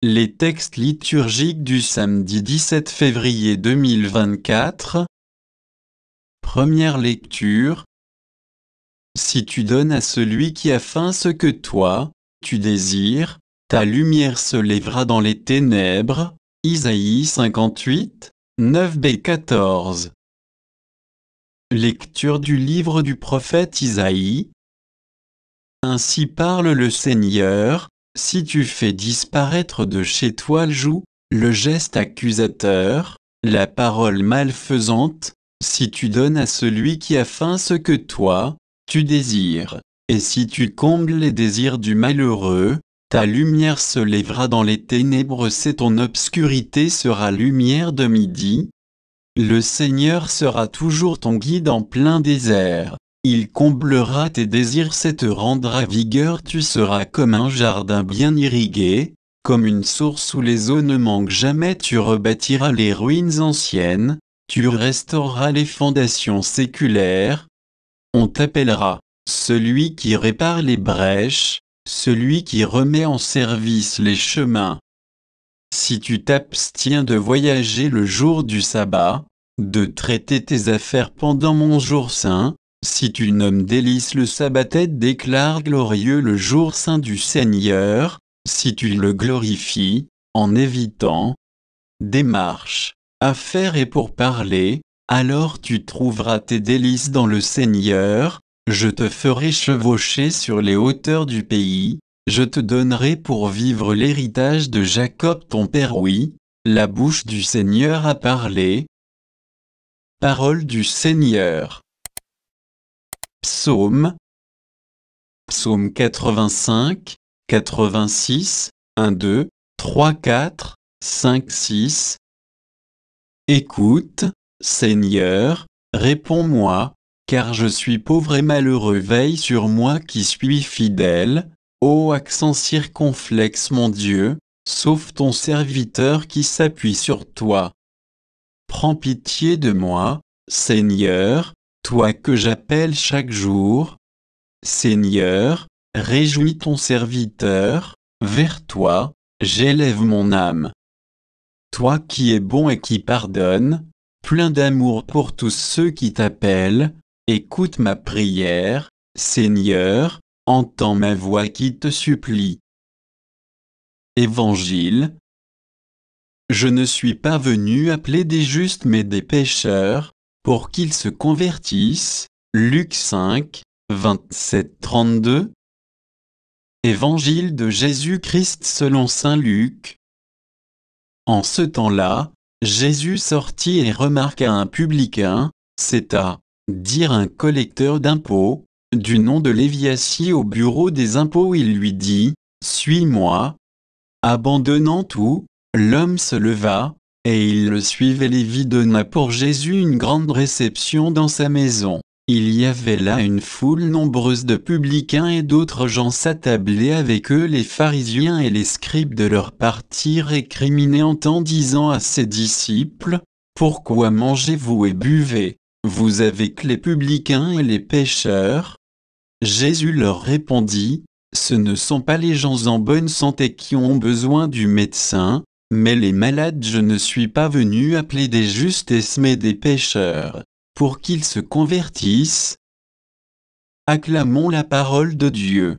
Les textes liturgiques du samedi 17 février 2024. Première lecture. Si tu donnes à celui qui a faim ce que toi, tu désires, ta lumière se lèvera dans les ténèbres. Isaïe 58, 9b-14. Lecture du livre du prophète Isaïe. Ainsi parle le Seigneur, si tu fais disparaître de chez toi le joug, le geste accusateur, la parole malfaisante, si tu donnes à celui qui a faim ce que toi, tu désires, et si tu combles les désirs du malheureux, ta lumière se lèvera dans les ténèbres et ton obscurité sera lumière de midi. Le Seigneur sera toujours ton guide en plein désert. Il comblera tes désirs et te rendra vigueur. Tu seras comme un jardin bien irrigué, comme une source où les eaux ne manquent jamais. Tu rebâtiras les ruines anciennes, tu restaureras les fondations séculaires. On t'appellera celui qui répare les brèches, celui qui remet en service les chemins. Si tu t'abstiens de voyager le jour du sabbat, de traiter tes affaires pendant mon jour saint, si tu nommes délice le sabbat et déclares glorieux le jour saint du Seigneur, si tu le glorifies, en évitant des marches, affaires et pourparlers, alors tu trouveras tes délices dans le Seigneur. Je te ferai chevaucher sur les hauteurs du pays, je te donnerai pour vivre l'héritage de Jacob ton père. Oui, la bouche du Seigneur a parlé. Parole du Seigneur. Psaume 85, 86, 1, 2, 3, 4, 5, 6. Écoute, Seigneur, réponds-moi, car je suis pauvre et malheureux. Veille sur moi qui suis fidèle. Ô accent circonflexe mon Dieu, sauve ton serviteur qui s'appuie sur toi. Prends pitié de moi, Seigneur, toi que j'appelle chaque jour. Seigneur, réjouis ton serviteur, vers toi, j'élève mon âme. Toi qui es bon et qui pardonnes, plein d'amour pour tous ceux qui t'appellent, écoute ma prière, Seigneur, entends ma voix qui te supplie. Évangile. Je ne suis pas venu appeler des justes mais des pécheurs, pour qu'ils se convertissent. Luc 5, 27-32. Évangile de Jésus-Christ selon saint Luc. En ce temps-là, Jésus sortit et remarqua un publicain, c'est-à-dire un collecteur d'impôts, du nom de Lévi assis au bureau des impôts. Il lui dit, « Suis-moi ». Abandonnant tout, l'homme se leva, et il le suivait. Lévi donna pour Jésus une grande réception dans sa maison. Il y avait là une foule nombreuse de publicains et d'autres gens s'attablaient avec eux. Les pharisiens et les scribes de leur parti récriminaient en disant à ses disciples, « Pourquoi mangez-vous et buvez, vous avec les publicains et les pécheurs ?» Jésus leur répondit, « Ce ne sont pas les gens en bonne santé qui ont besoin du médecin, mais les malades. Je ne suis pas venu appeler des justes mais des pécheurs, pour qu'ils se convertissent. » Acclamons la parole de Dieu.